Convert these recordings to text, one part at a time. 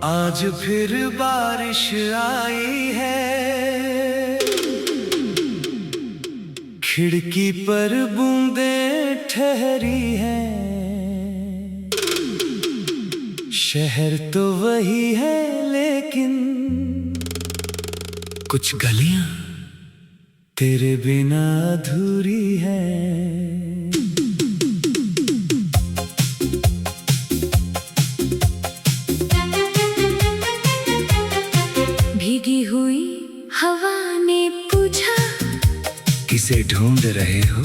आज फिर बारिश आई है, खिड़की पर बूंदें ठहरी हैं। शहर तो वही है लेकिन कुछ गलियां तेरे बिना अधूरी हैं। भीगी हुई हवा ने पूछा, किसे ढूंढ रहे हो?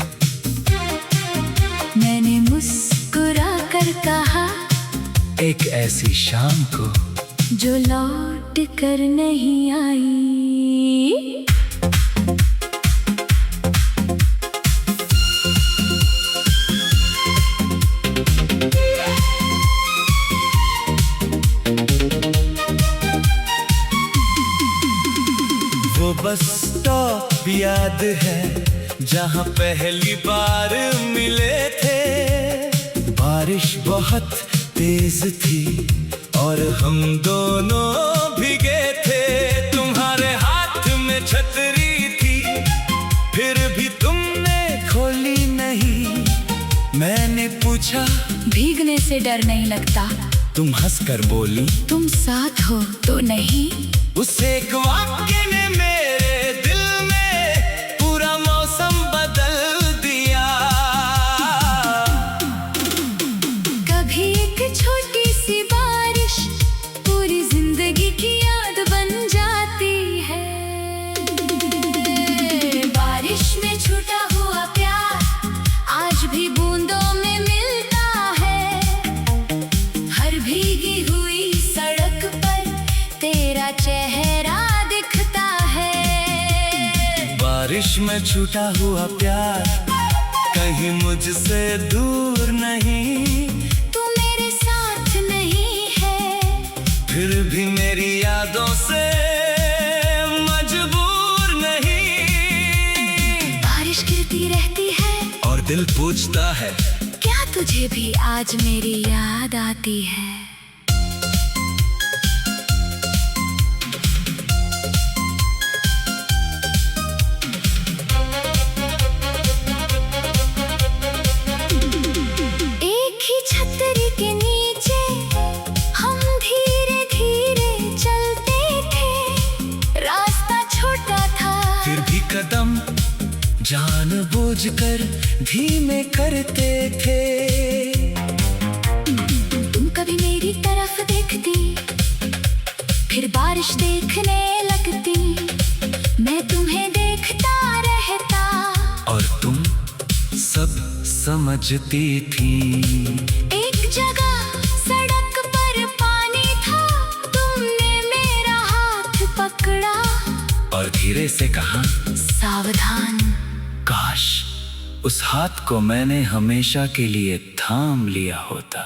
मैंने मुस्कुरा कर कहा, एक ऐसी शाम को जो लौट कर नहीं आई। वो बस स्टॉप याद है जहाँ पहली बार मिले थे। बारिश बहुत तेज थी और हम दोनों भीगे थे। तुम्हारे हाथ में छतरी थी, फिर भी तुमने खोली नहीं। मैंने पूछा, भीगने से डर नहीं लगता? तुम हंसकर बोली, तुम साथ हो तो नहीं। उस एक वाक्य ने मेरे दिल में पूरा मौसम बदल दिया। कभी एक छोटी सी बारिश पूरी जिंदगी की याद बन जाती है। बारिश में छूटा हुआ प्यार आज भी बूंदों में मिलता है। हर भीगी हुई सड़क पर तेरा चेहरा दिखता है। बारिश में छूटा हुआ प्यार कहीं मुझसे दूर नहीं। तू मेरे साथ नहीं है, फिर भी मेरी यादों से मजबूर नहीं। बारिश गिरती रहती है और दिल पूछता है, क्या तुझे भी आज मेरी याद आती है? एक ही छतरी के नीचे हम धीरे धीरे चलते थे। रास्ता छोटा था, फिर भी कदम जानबूझकर धीमे करते थे। तुम कभी मेरी तरफ देखती, फिर बारिश देखने लगती। मैं तुम्हें देखता रहता और तुम सब समझती थी। एक जगह सड़क पर पानी था, तुमने मेरा हाथ पकड़ा और धीरे से कहा, सावधान। काश उस हाथ को मैंने हमेशा के लिए थाम लिया होता।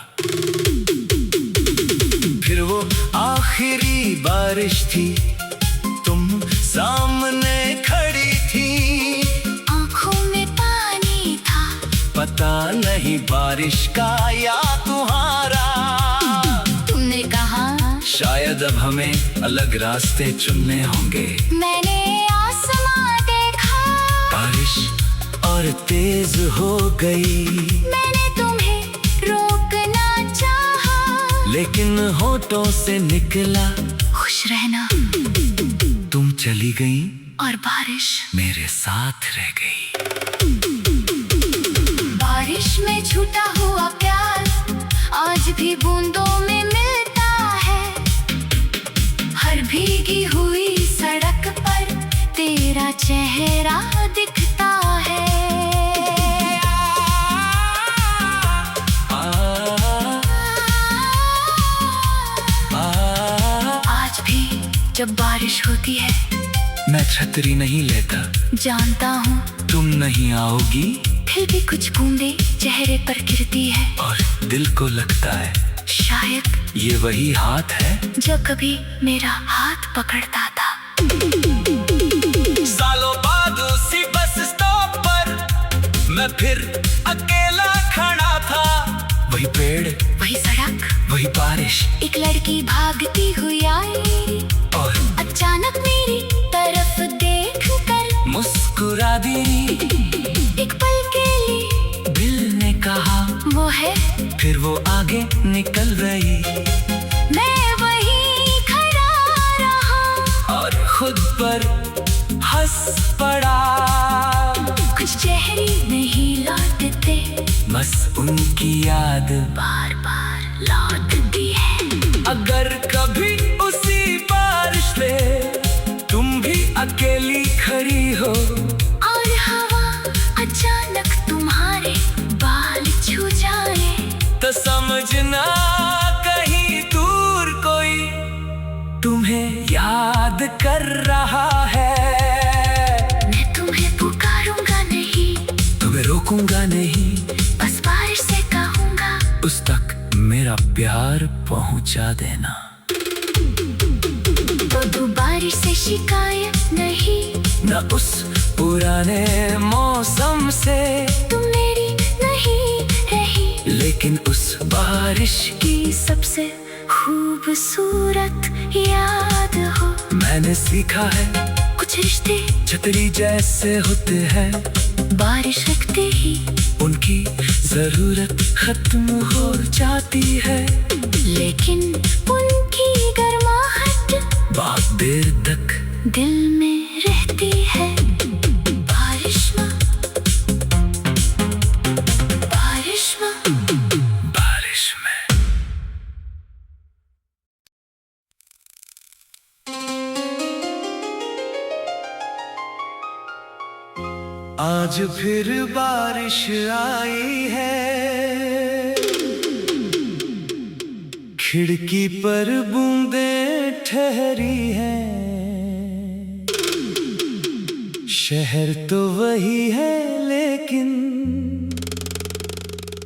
फिर वो आखिरी बारिश थी, तुम सामने खड़ी थी। आंखों में पानी था, पता नहीं बारिश का या तुम्हारा। तुमने कहा, शायद अब हमें अलग रास्ते चुनने होंगे। मैंने आसमां देखा, बारिश और तेज हो गई। मैंने तुम्हें रोकना चाहा, लेकिन होठों से निकला, खुश रहना। तुम चली गई और बारिश मेरे साथ रह गई। बारिश में छूटा हुआ प्यार आज भी बूंदों में मिलता है। हर भीगी हुई सड़क पर तेरा चेहरा दिखता है। आज भी जब बारिश होती है, मैं छतरी नहीं लेता, जानता हूँ तुम नहीं आओगी। फिर भी कुछ बूंदे चेहरे पर गिरती है और दिल को लगता है शायद ये वही हाथ है जो कभी मेरा हाथ पकड़ता था। सालों बाद उसी बस स्टॉप पर मैं फिर अकेला खड़ा था। वही पेड़, वही सड़क, वही बारिश, एक लड़की भागती हुई आई और अचानक मेरी तरफ देख कर मुस्कुरा दी। एक पल के लिए दिल ने कहा वो है, फिर वो आगे निकल गई। मैं वहीं खड़ा रहा और खुद पर हंस पड़ा। कुछ चेहरे नहीं लौटते, बस उनकी याद बार बार लौटती है। अगर कभी उसी बारिश में तुम भी अकेली खड़ी हो और हवा अचानक तुम्हारे बाल छू जाए, तो समझना कहीं दूर कोई तुम्हें याद कर रहा है। मैं तुम्हें पुकारूंगा नहीं, तुम्हें रोकूंगा नहीं, बस बारिश से कहूंगा उस तक मेरा प्यार पहुंचा देना। तो बारिश से शिकायत नहीं, न उस पुराने मौसम से तुम मेरी नहीं रही, लेकिन उस बारिश की सबसे खूबसूरत याद हो। मैंने सीखा है कुछ रिश्ते छतरी जैसे होते हैं, बारिश रखते ही उनकी जरूरत खत्म हो जाती है, लेकिन उनकी गर्माहट बहुत देर तक दिल में रहती है। बारिश माँ, बारिश माँ, बारिश में। आज फिर बारिश आई है, खिड़की पर बूंदें ठहरी हैं। शहर तो वही है लेकिन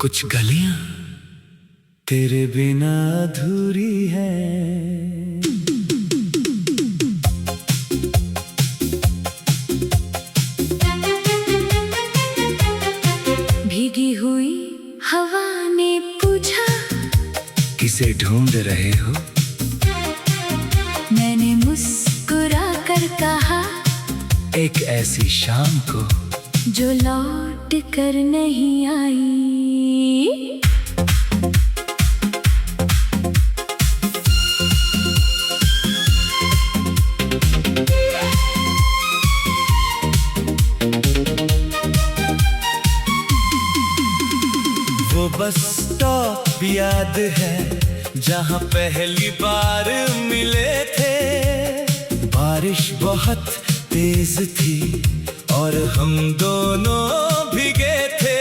कुछ गलियां तेरे बिना अधूरी हैं। भीगी हुई हवा ने पूछा किसे ढूंढ रहे हो? मैंने मुस्कुरा कर कहा एक ऐसी शाम को जो लौट कर नहीं आई। वो बस स्टॉप याद है जहाँ पहली बार मिले थे। बारिश बहुत तेज थी और हम दोनों भीगे थे।